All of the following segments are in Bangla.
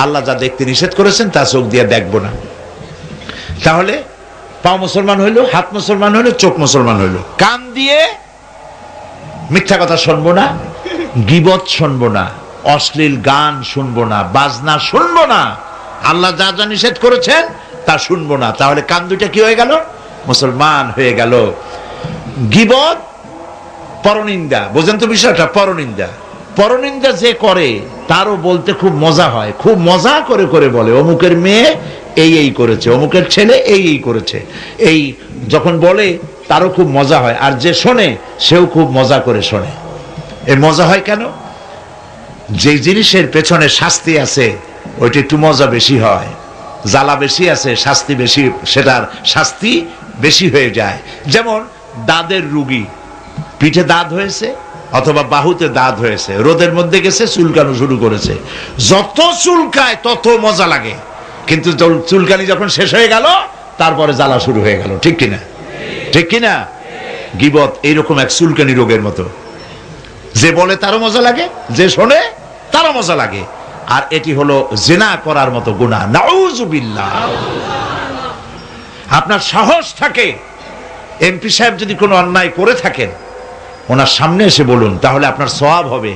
আল্লাহ যা দেখতে নিষেধ করেছেন তা চোখ দিয়ে দেখবো না। তাহলে পা মুসলমান হইলো, হাত মুসলমান হইলো, চোখ মুসলমান হইলো। কান দিয়ে মিথ্যা কথা শুনবো না, গীবত শুনবো না, অশ্লীল গান শুনবো না, বাজনা শুনবো না, আল্লাহ যা যা নিষেধ করেছেন তা শুনবো না। তাহলে কান দুইটা কি হয়ে গেল? মুসলমান হয়ে গেল। গীবত পরনিন্দা, বোঝেন তো বিষয়টা? পরনিন্দা, পরনিন্দা যে করে তারও বলতে খুব মজা হয়, খুব মজা করে করে বলে অমুকের মেয়ে এই এই করেছে, অমুকের ছেলে এই এই করেছে, এই যখন বলে তারও খুব মজা হয়, আর যে শোনে সেও খুব মজা করে শোনে। এর মজা হয় কেন? যে জিনিসের পেছনে শাস্তি আছে ওইটা একটু মজা বেশি হয়, জ্বালা বেশি আছে শাস্তি বেশি, সেটার শাস্তি বেশি হয়ে যায়। যেমন দাঁতের রুগী, পিঠে দাঁত হয়েছে অথবা বাহুতে দাঁত হয়েছে, রোদের মধ্যে গেছে, চুলকানো শুরু করেছে, যত চুলকায় তত মজা লাগে, কিন্তু চুলকানি যখন শেষ হয়ে গেল তারপরে জ্বালা শুরু হয়ে গেল। ঠিক কিনা? ঠিক কিনা? গীবত এইরকম এক চুলকানি রোগের মতো, যে বলে তারও মজা লাগে, যে শোনে তারও মজা লাগে। আর এটি হলো জিনা করার মতো গুনাহ, নাউযুবিল্লাহ। আপনার সাহস থাকে, এমপি সাহেব যদি কোনো অন্যায় করে থাকেন ওনার সামনে এসে বলুন, তাহলে আপনার সওয়াব হবে।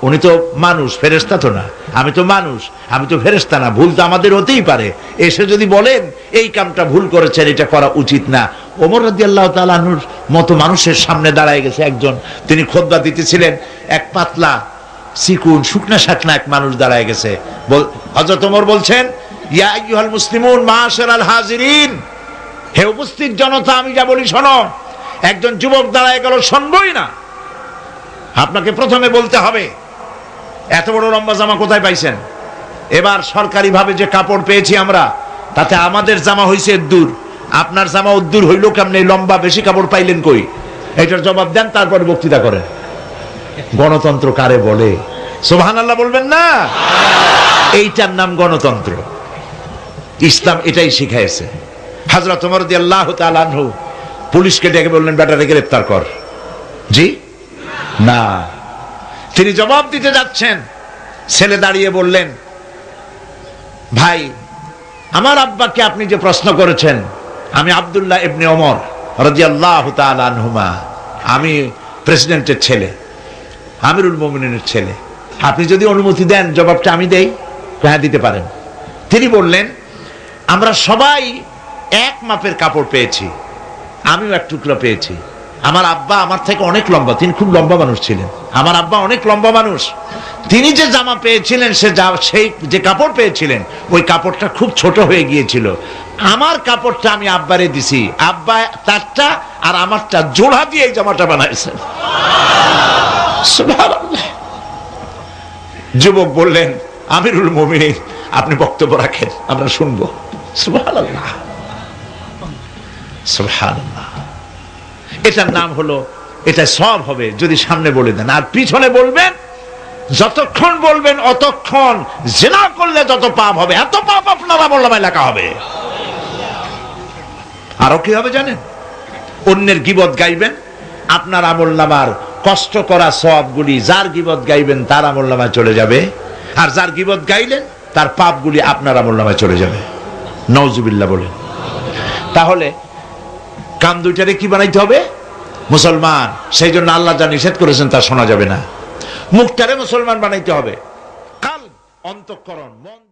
উনি তো মানুষ, ফেরেশতা তো না, আমি তো মানুষ, আমি তো ফেরেশতা না, ভুল তো আমাদের হতেই পারে। এসে যদি বলেন এই কামটা ভুল করেছেন, এটা করা উচিত না। ওমর রাদিয়াল্লাহু তাআলা আনহুর মতো মানুষের সামনে দাঁড়ায় গেছে একজন, তিনি খুতবা দিতেছিলেন, এক পাতলা চিকুন শুকনা শাকনা এক মানুষ দাঁড়ায় গেছে। হযরত ওমর বলছেন, ইয়া আইয়ুহাল মুসলিমুন মাশারাল হাজিরিন, হে উপস্থিত জনতা, আমি যা বলি শোনো। একজন যুবক দাঁড়ায় গেল, শুনবই না। আপনাকে প্রথমে বলতে হবে এত বড় লম্বা জামা কোথায় পাইছেন? এবার সরকারি ভাবে যে কাপড় পেয়েছি আমরা, তাতে আমাদের জামা হইছে দূর, আপনার জামা উদ্দূর হইল কেমনে? লম্বা বেশি কাপড় পাইলেন কই? এটার জবাব দেন, তারপরে বক্তৃতা করেন। গণতন্ত্র কারে বলে? সুবহানাল্লাহ বলবেন না? এইটার নাম গণতন্ত্র। ইসলাম এটাই শিখাইছে। হযরত ওমর রাদিয়াল্লাহু তাআলা আনহু পুলিশকে ডেকে বললেন, বেটারে গ্রেফতার কর। জি না, তিনি জবাব দিতে যাচ্ছেন, ছেলে দাঁড়িয়ে বললেন, ভাই আমার আব্বাকে আপনি যে প্রশ্ন করেছেন, আমি আব্দুল্লাহ ইবনে ওমর রাদিয়াল্লাহু তাআলা আনহুমা, আমি প্রেসিডেন্টের ছেলে, আমিরুল মুমিনিনের ছেলে, আপনি যদি অনুমতি দেন জবাবটা আমি দেই। হ্যাঁ দিতে পারেন। তিনি বললেন, আমরা সবাই এক মাপের কাপড় পেয়েছি, আমিও এক টুকরা পেয়েছি। আমার আব্বা আমার থেকে অনেক লম্বা, তিনি খুব লম্বা মানুষ ছিলেন, আমার আব্বা অনেক লম্বা মানুষ। তিনি যে জামা পেয়েছিলেন, সেই যে কাপড় পেয়েছিলেন, ওই কাপড়টা খুব ছোট হয়ে গিয়েছিল। আমার কাপড়টা আমি আব্বারে দিছি, আব্বা তারটা আর আমারটা জোড়া দিয়ে এই জামাটা বানাইছেন। সুবহানাল্লাহ। যুবক বললেন, আমিরুল মুমিনিন আপনি বক্তব্য রাখেন, আমরা শুনবো। সুবহানাল্লাহ, সুবহানাল্লাহ। এটার নাম হলো, এটা সব হবে যদি সামনে বলে দেন, আর পিছনে বলবেন, যতক্ষণ বলবেন অতক্ষণ জিনা করলে যত পাপ হবে, এত পাপ আপনার আমলনামায় লেখা হবে। আরো কি হবে জানেন? অন্যের গীবত গাইবেন, আপনার আমলনামার কষ্ট করা সওয়াবগুলি যার গীবত গাইবেন তার আমলনামায় চলে যাবে, আর যার গীবত গাইলেন তার পাপগুলি আপনার আমলনামায় চলে যাবে। নাউযুবিল্লাহ বলেন। তাহলে কান দুইটারে কি বানাইতে হবে? মুসলমান। সেই জন্য আল্লাহ যা নিষেধ করেছেন তা শোনা যাবে না। মুখটারে মুসলমান বানাইতে হবে। কাল, অন্তঃকরণ, মন।